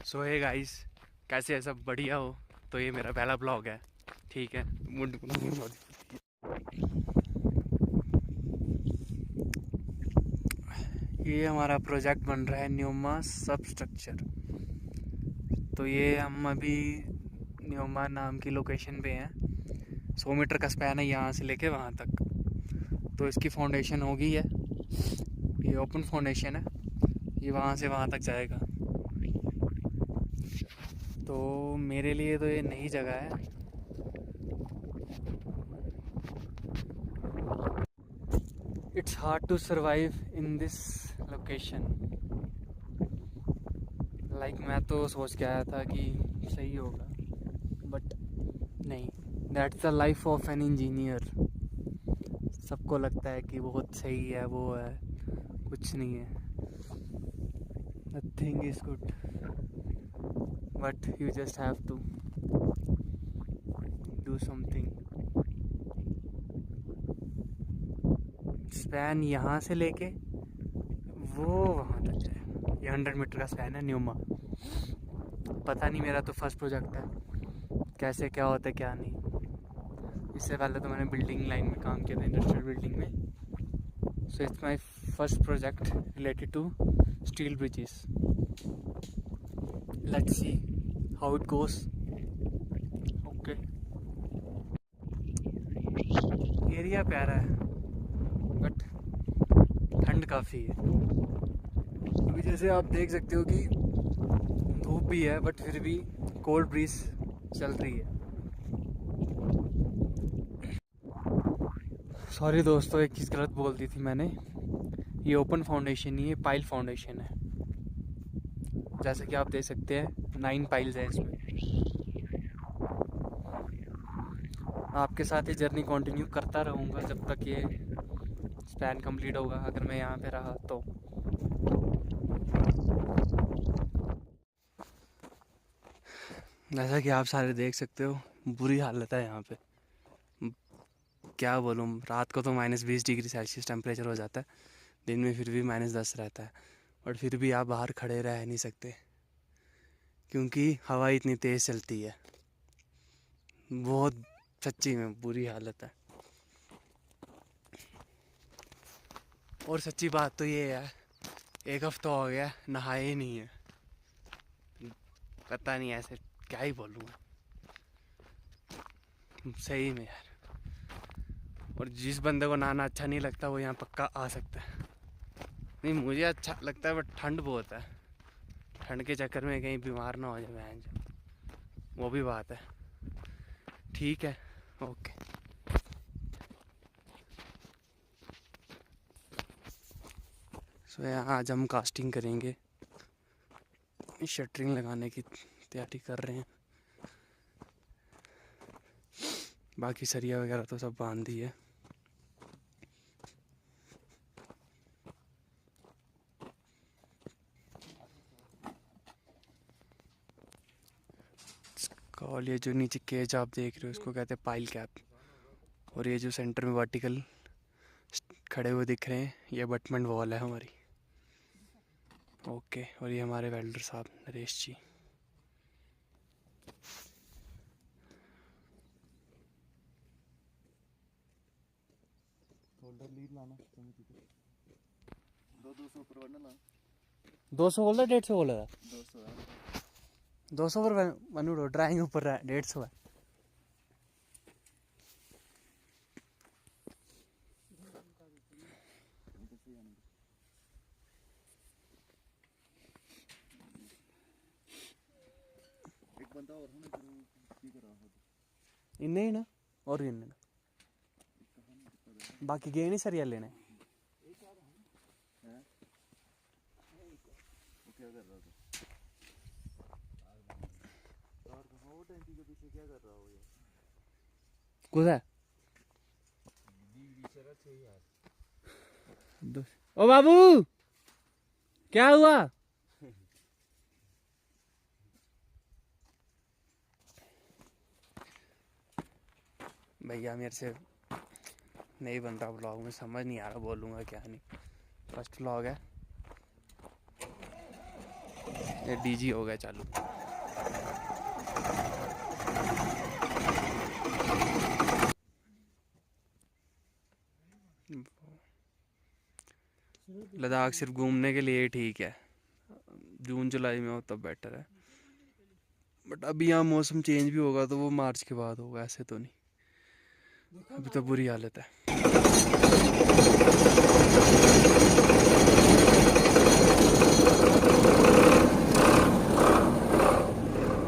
सो hey guys, कैसे है सब? बढ़िया हो? तो ये मेरा पहला ब्लॉग है, ठीक है। ये हमारा प्रोजेक्ट बन रहा है न्यूमा सब स्ट्रक्चर। तो ये हम अभी न्यूमा नाम की लोकेशन पे हैं। 100 मीटर का स्पैन है यहाँ से लेके वहाँ तक। तो इसकी फाउंडेशन हो गई है, ये ओपन फाउंडेशन है, ये वहाँ से वहाँ तक जाएगा। तो मेरे लिए तो ये नई जगह है। It's hard to survive in this location. Like मैं तो सोच के आया था कि सही होगा, बट नहीं। That's the life of an engineer. सबको लगता है कि बहुत सही है, वो है, कुछ नहीं है। Nothing is good, but you just have to do something. Span यहाँ से लेके वो वहाँ तक है। ये 100 मीटर का स्पैन है न्यूमा। पता नहीं, मेरा तो फर्स्ट प्रोजेक्ट है, कैसे क्या होता है क्या नहीं। इससे पहले तो मैंने बिल्डिंग लाइन में काम किया था, इंडस्ट्रियल बिल्डिंग में। So it's my first project related to steel bridges. Let's see how it goes. Okay, area प्यारा है बट ठंड काफ़ी है। अभी जैसे आप देख सकते हो कि धूप भी है, बट फिर भी कोल्ड ब्रीज चल रही है। सॉरी दोस्तों, एक चीज़ गलत बोल दी थी मैंने। ये ओपन फाउंडेशन नहीं है, पाइल फाउंडेशन है। जैसे कि आप देख सकते हैं 9 पाइल्स हैं इसमें। आपके साथ ये जर्नी कंटिन्यू करता रहूँगा जब तक ये स्पैन कंप्लीट होगा, अगर मैं यहाँ पे रहा तो। जैसा कि आप सारे देख सकते हो, बुरी हालत है यहाँ पे। क्या बोलूँ, रात को तो -20 डिग्री सेल्सियस टेम्परेचर हो जाता है, दिन में फिर भी -10 रहता है। और फिर भी आप बाहर खड़े रह नहीं सकते क्योंकि हवा इतनी तेज़ चलती है। बहुत सच्ची में बुरी हालत है। और सच्ची बात तो ये है, एक हफ्ता हो गया नहाए ही नहीं है। पता नहीं, ऐसे क्या ही बोलूँ मैं, सही में यार। और जिस बंदे को नहाना अच्छा नहीं लगता वो यहाँ पक्का आ सकता है। नहीं, मुझे अच्छा लगता है, बट ठंड बहुत है। ठंड के चक्कर में कहीं बीमार ना हो जाए बहन जो, वो भी बात है। ठीक है, ओके। सो यहाँ आज हम कास्टिंग करेंगे, शटरिंग लगाने की तैयारी कर रहे हैं। बाकी सरिया वगैरह तो सब बांध दी है। और ये जो नीचे केज आप देख रहे हो इसको कहते हैं पाइल कैप। और ये जो सेंटर में वर्टिकल खड़े हुए दिख रहे हैं, ये बटमेंट वॉल है हमारी। ओके, और ये हमारे वेल्डर साहब नरेश जी। दो सौ बोल रहा, 150 बोल रहा? 200 पर बनू ड्राइंग ऊपर 150 है। इन्ने ही ना, और भी इन्ने ना, बाकी गए नहीं सरिया लेने। कुछ ओ बाबू, क्या हुआ? भैया मेरे से नहीं बन रहा ब्लॉग में, समझ नहीं आ रहा बोलूँगा क्या नहीं। फर्स्ट ब्लॉग है। ये डीजी हो गया चालू। लद्दाख सिर्फ घूमने के लिए ठीक है, जून जुलाई में हो तब बेटर है, बट अभी यहाँ मौसम चेंज भी होगा तो वो मार्च के बाद होगा, ऐसे तो नहीं। अभी तो बुरी हालत है।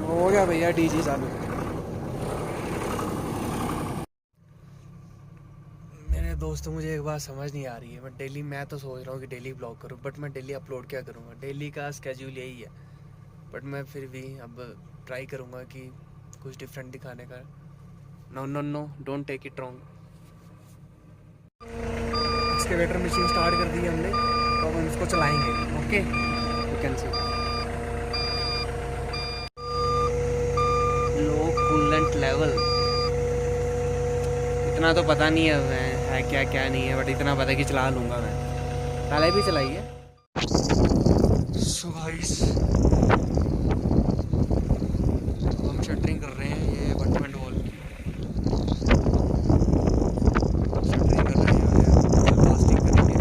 हो गया भैया डीजी चालू। मेरे दोस्तों मुझे एक बात समझ नहीं आ रही है, बट डेली मैं तो सोच रहा हूँ कि डेली ब्लॉग करूँ, बट मैं डेली अपलोड क्या करूँगा? डेली का स्केड्यूल यही है, बट मैं फिर भी अब ट्राई करूँगा कि कुछ डिफरेंट दिखाने का। No no no, don't take it wrong. Excavator machine start कर दी है हमने, तो हम इसको चलाएंगे। Okay, you can see low coolant level. इतना तो पता नहीं है क्या क्या नहीं है, बट इतना पता है कि चला लूँगा मैं। पहले भी चलाई है। सो गाइस, हम शटरिंग कर रहे हैं, ये अपार्टमेंट वॉल की शटरिंग कर रहे हैं, प्लास्टिक करेंगे।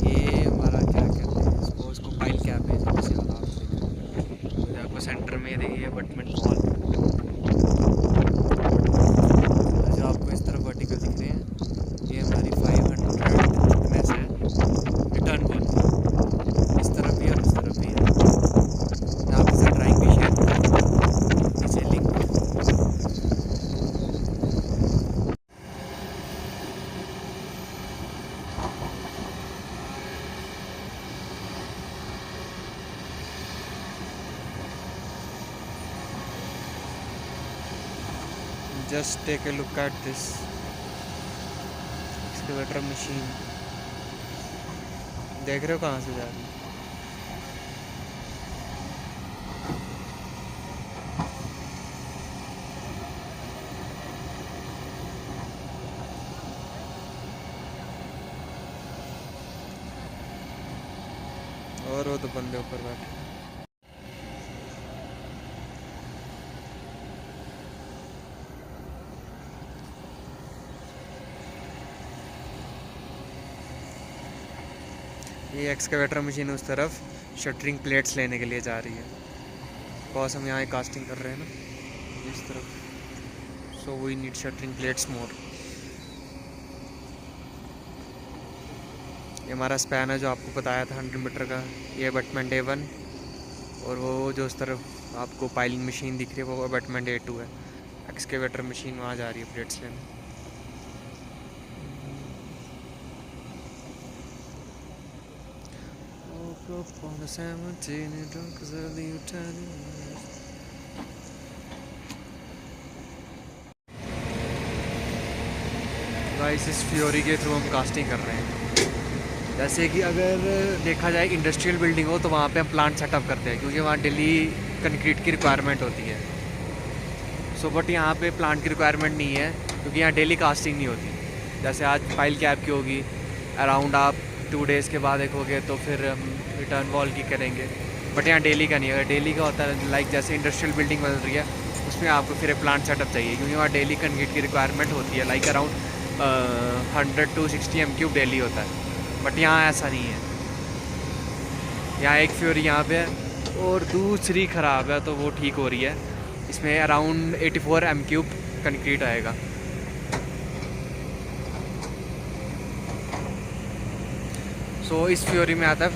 ये हमारा क्या कहते हैं इसको, इसको पाइल कैप है, आपको सेंटर में देखिए अपार्टमेंट वॉल जो आपको इस तरफ वर्टिकल दिख रहे हैं, ये हमारी 500 में से रिटर्न वॉल इस तरफ भी और इस तरफ भी है। मैं आपसे ड्राइंग भी शेयर करूँगा, नीचे link. Just take a look at this excavator machine। देख रहे हो कहाँ से जा रही है? और वो तो बंदे ऊपर बैठे। ये एक्सकेवेटर मशीन उस तरफ शटरिंग प्लेट्स लेने के लिए जा रही है, बिकॉज हम यहाँ कास्टिंग कर रहे हैं ना इस तरफ, so we need shuttering plates more. ये हमारा स्पैन है जो आपको बताया था 100 मीटर का, ये अबटमेंट A1, और वो जो उस तरफ आपको पाइलिंग मशीन दिख रही है वो अबटमेंट A2 है। एक्सकेवेटर मशीन वहाँ जा रही है प्लेट्स लेने। On the 17 and drunk as early Italian। Guys इस फ्योरी के थ्रू हम कास्टिंग कर रहे हैं। जैसे कि अगर देखा जाए इंडस्ट्रियल बिल्डिंग हो तो वहाँ पे हम प्लांट सेटअप करते हैं, क्योंकि वहाँ डेली कंक्रीट की रिक्वायरमेंट होती है। सो बट यहाँ पे प्लांट की रिक्वायरमेंट नहीं है, क्योंकि यहाँ डेली कास्टिंग नहीं होती। जैसे आज पाइल कैप की होगी, अराउंड आप 2 डेज़ के बाद एक हो गए तो फिर हम रिटर्न वॉल की करेंगे, बट यहाँ डेली का नहीं है। अगर डेली का होता है, लाइक जैसे इंडस्ट्रियल बिल्डिंग बन रही है, उसमें आपको फिर एक प्लांट सेटअप चाहिए, क्योंकि वहाँ डेली कंक्रीट की रिक्वायरमेंट होती है, like around 100 to 60 m³ daily होता है। बट यहाँ ऐसा नहीं है, यहाँ एक फ्योरी यहाँ पे है और दूसरी ख़राब है, तो वो ठीक हो रही है। इसमें अराउंड 84 m³ कंक्रीट आएगा। सो इस फ्योरी में आता है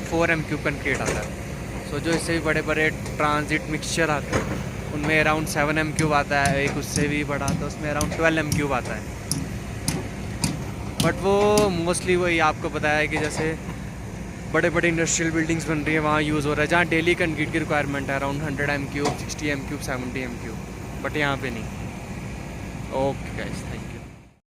4 m³ कंक्रीट आता है। सो जो इससे भी बड़े बड़े ट्रांजिट मिक्सचर आते हैं उनमें अराउंड 7 m³ आता है, एक उससे भी बड़ा आता है उसमें अराउंड 12 m³ आता है। बट वो मोस्टली वही आपको बताया है कि जैसे बड़े बड़े इंडस्ट्रियल बिल्डिंग्स बन रही है वहाँ यूज़ हो रहा है, जहाँ डेली कंक्रीट की रिक्वायरमेंट है around 100 m³, 60 m³, 70 m³, but यहाँ पे नहीं। Okay guys, thank you.